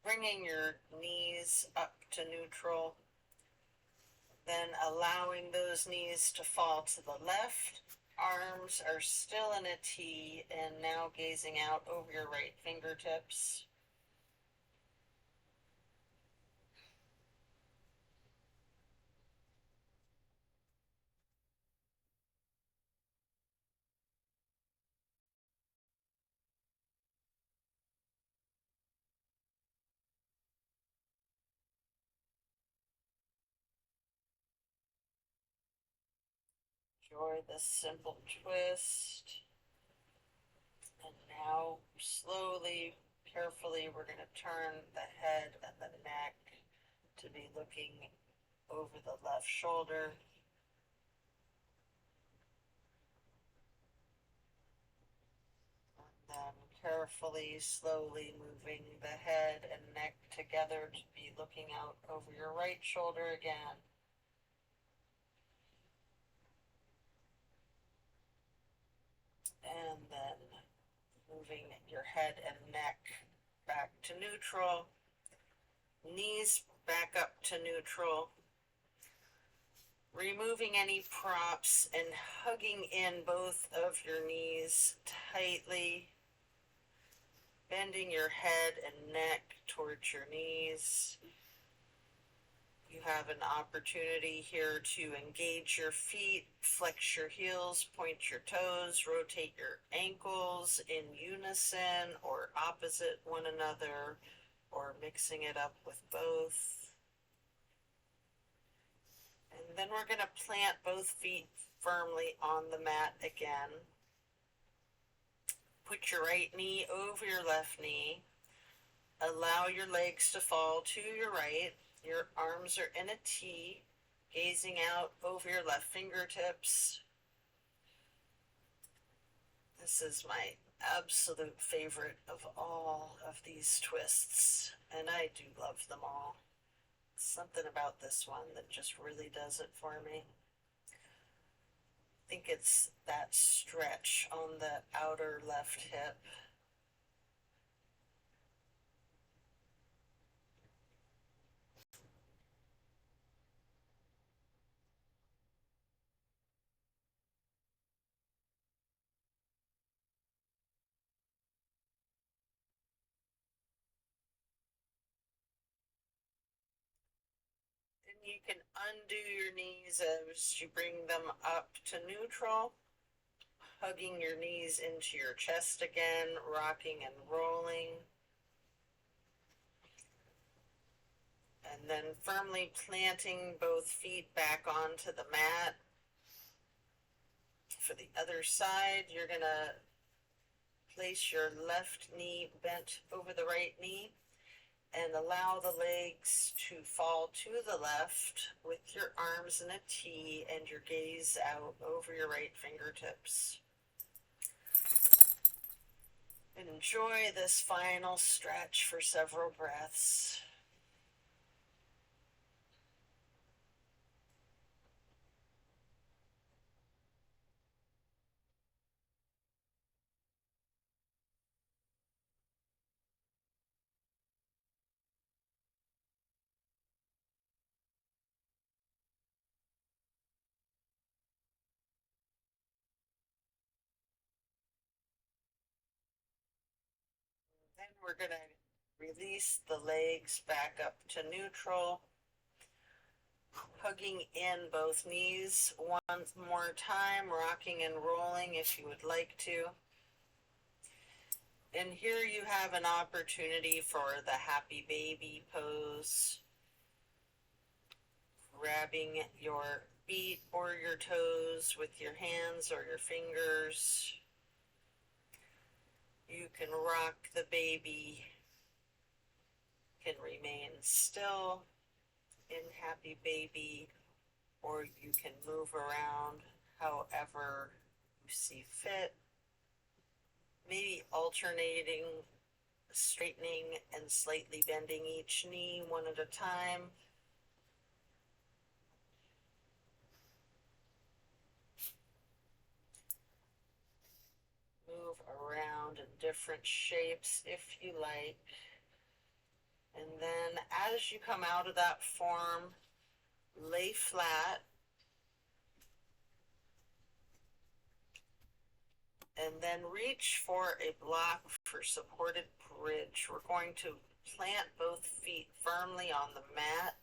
bringing your knees up to neutral, then allowing those knees to fall to the left. Arms are still in a T, and now gazing out over your right fingertips. Enjoy this simple twist. And now, slowly, carefully, we're going to turn the head and the neck to be looking over the left shoulder. And then carefully, slowly moving the head and neck together to be looking out over your right shoulder again. And then moving your head and neck back to neutral. Knees back up to neutral. Removing any props and hugging in both of your knees tightly. Bending your head and neck towards your knees. You have an opportunity here to engage your feet, flex your heels, point your toes, rotate your ankles in unison or opposite one another, or mixing it up with both. And then we're going to plant both feet firmly on the mat again. Put your right knee over your left knee. Allow your legs to fall to your right. Your arms are in a T, gazing out over your left fingertips. This is my absolute favorite of all of these twists, and I do love them all. Something about this one that just really does it for me. I think it's that stretch on the outer left hip. You can undo your knees as you bring them up to neutral, hugging your knees into your chest again, rocking and rolling. And then firmly planting both feet back onto the mat. For the other side, you're going to place your left knee bent over the right knee and allow the legs to fall to the left with your arms in a T and your gaze out over your right fingertips. Enjoy this final stretch for several breaths. Then we're going to release the legs back up to neutral, hugging in both knees one more time, rocking and rolling if you would like to. And here you have an opportunity for the happy baby pose, grabbing your feet or your toes with your hands or your fingers. You can rock the baby, can remain still in happy baby, or you can move around however you see fit, maybe alternating, straightening and slightly bending each knee one at a time. Move around in different shapes if you like. And then as you come out of that form, lay flat. And then reach for a block for supported bridge. We're going to plant both feet firmly on the mat,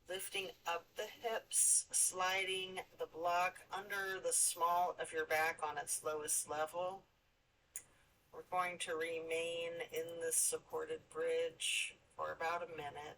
lifting up the hips, sliding the block under the small of your back on its lowest level. We're going to remain in this supported bridge for about a minute.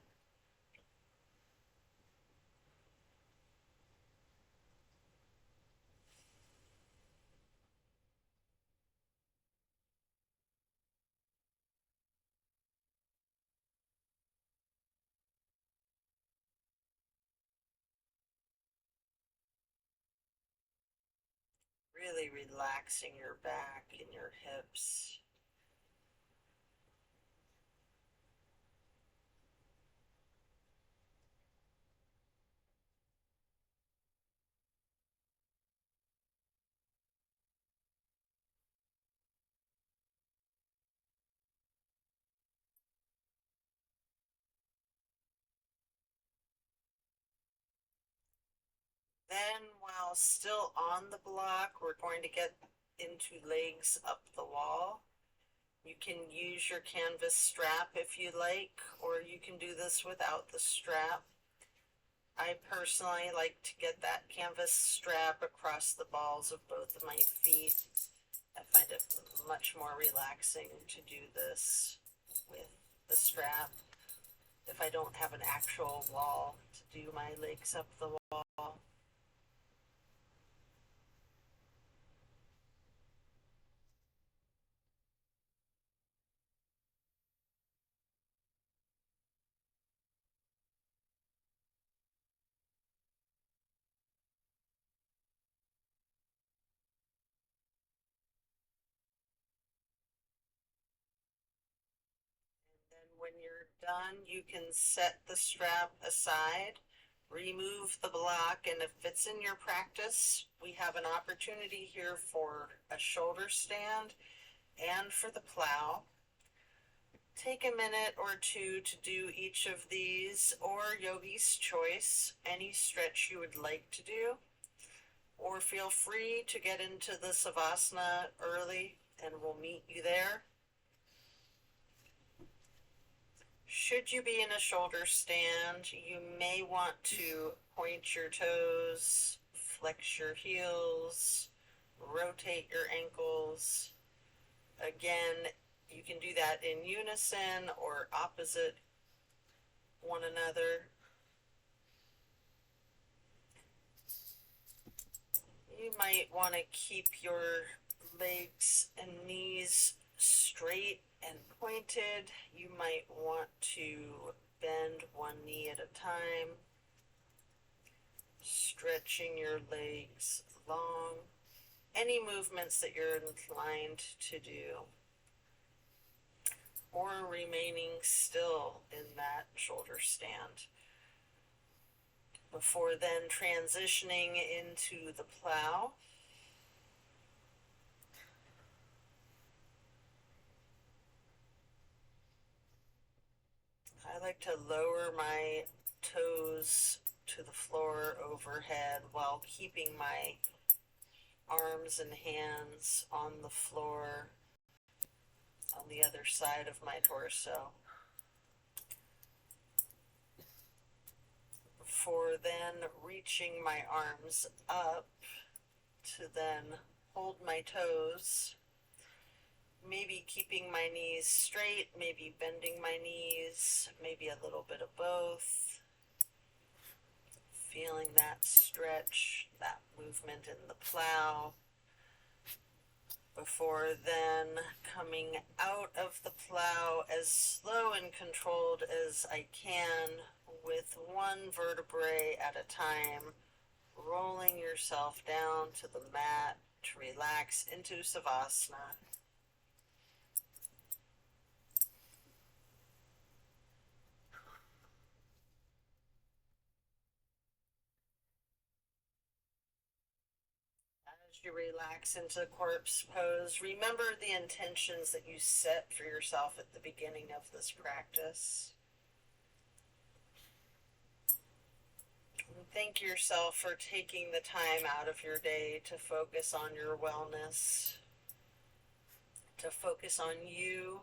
Really relaxing your back and your hips. Then, while still on the block, we're going to get into legs up the wall. You can use your canvas strap if you like, or you can do this without the strap. I personally like to get that canvas strap across the balls of both of my feet. I find it much more relaxing to do this with the strap if I don't have an actual wall to do my legs up the wall. Then when you're done, you can set the strap aside, remove the block, and if it's in your practice, we have an opportunity here for a shoulder stand and for the plow. Take a minute or two to do each of these, or yogi's choice, any stretch you would like to do, or feel free to get into the savasana early and we'll meet you there. Should you be in a shoulder stand, you may want to point your toes, flex your heels, rotate your ankles. Again, you can do that in unison or opposite one another. You might want to keep your legs and knees straight and pointed. You might want to bend one knee at a time, stretching your legs long. Any movements that you're inclined to do, or remaining still in that shoulder stand. Before then transitioning into the plow. I like to lower my toes to the floor overhead while keeping my arms and hands on the floor on the other side of my torso. Before then reaching my arms up to then hold my toes, maybe keeping my knees straight, maybe bending my knees, maybe a little bit of both. Feeling that stretch, that movement in the plow before then coming out of the plow as slow and controlled as I can with one vertebrae at a time, rolling yourself down to the mat to relax into Savasana. As you relax into corpse pose, remember the intentions that you set for yourself at the beginning of this practice. And thank yourself for taking the time out of your day to focus on your wellness, to focus on you.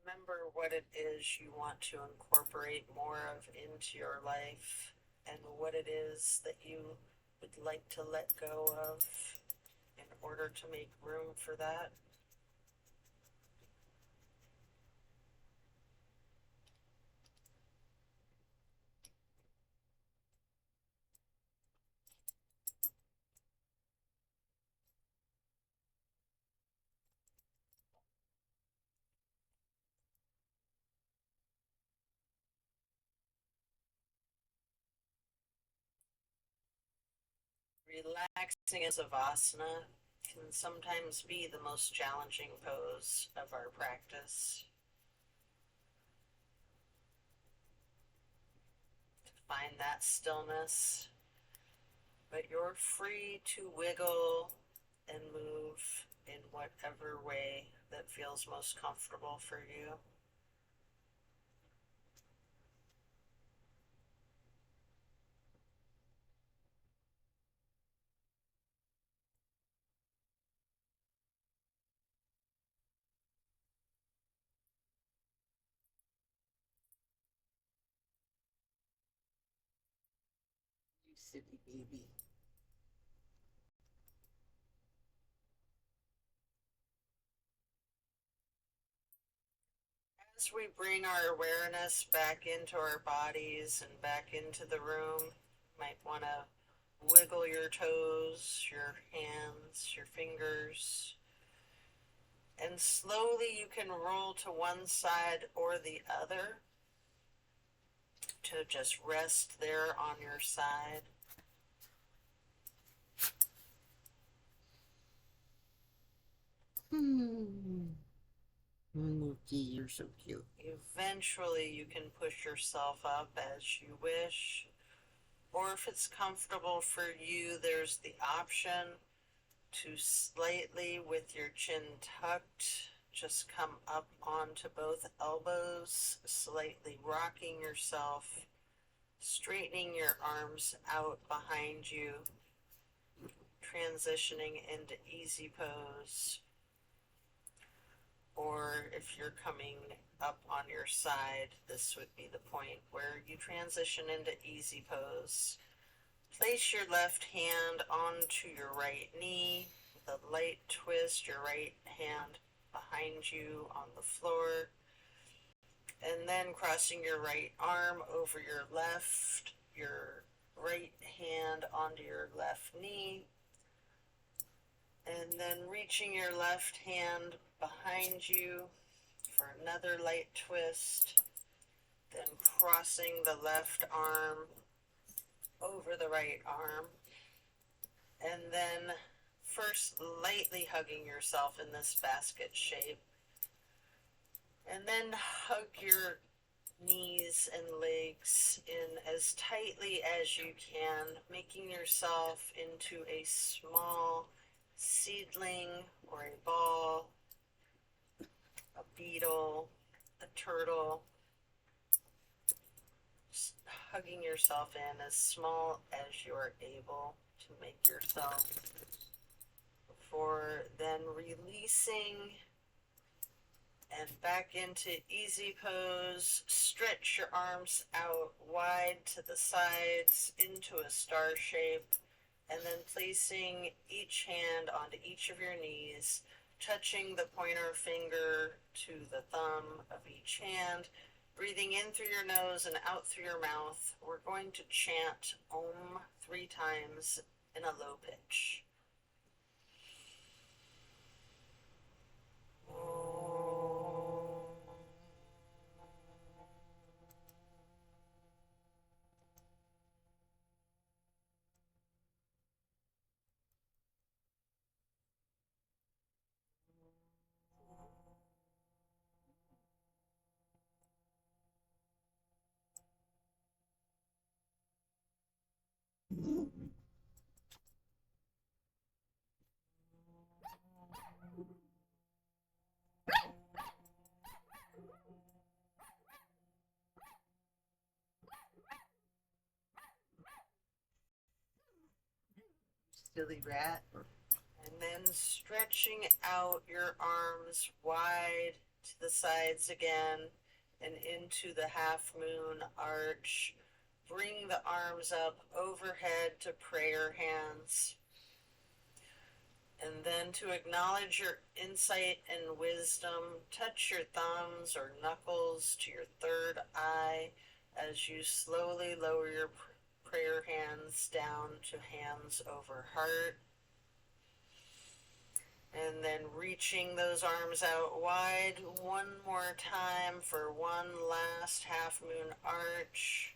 Remember what it is you want to incorporate more of into your life and what it is that you would like to let go of in order to make room for that. Relaxing in Savasana can sometimes be the most challenging pose of our practice. To find that stillness, but you're free to wiggle and move in whatever way that feels most comfortable for you. You silly baby. As we bring our awareness back into our bodies and back into the room, you might want to wiggle your toes, your hands, your fingers, and slowly you can roll to one side or the other to just rest there on your side. Mookie, you're so cute. Eventually you can push yourself up as you wish, or if it's comfortable for you, there's the option to slightly, with your chin tucked, just come up onto both elbows, slightly rocking yourself, straightening your arms out behind you, transitioning into easy pose. Or if you're coming up on your side, this would be the point where you transition into easy pose. Place your left hand onto your right knee with a light twist, your right hand behind you on the floor, and then crossing your right arm over your right hand onto your left knee, and then reaching your left hand behind you for another light twist, then crossing the left arm over the right arm, and then first lightly hugging yourself in this basket shape, and then hug your knees and legs in as tightly as you can, making yourself into a small seedling or a ball, a beetle, a turtle, just hugging yourself in as small as you're able to make yourself, before then releasing and back into easy pose. Stretch your arms out wide to the sides into a star shape, and then placing each hand onto each of your knees, touching the pointer finger to the thumb of each hand, breathing in through your nose and out through your mouth. We're going to chant Om 3 times in a low pitch. Silly rat. And then stretching out your arms wide to the sides again and into the half moon arch. Bring the arms up overhead to prayer hands. And then to acknowledge your insight and wisdom, touch your thumbs or knuckles to your third eye as you slowly lower your prayer hands down to hands over heart. And then reaching those arms out wide one more time for one last half moon arch.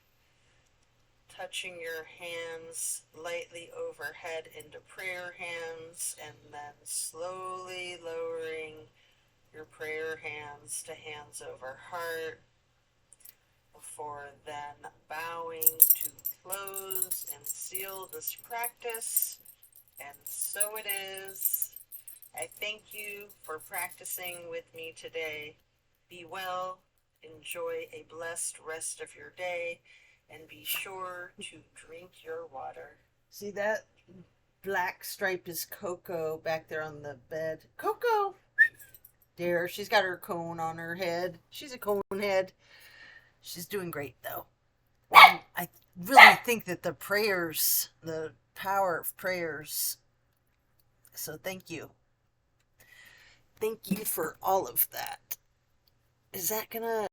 Touching your hands lightly overhead into prayer hands, and then slowly lowering your prayer hands to hands over heart, before then bowing to close and seal this practice. And so it is. I thank you for practicing with me today. Be well, enjoy a blessed rest of your day, and be sure to drink your water. See that black stripe is Coco back there on the bed. Coco! There, she's got her cone on her head. She's a cone head. She's doing great, though. I really think that the prayers, the power of prayers. So thank you. Thank you for all of that. Is that gonna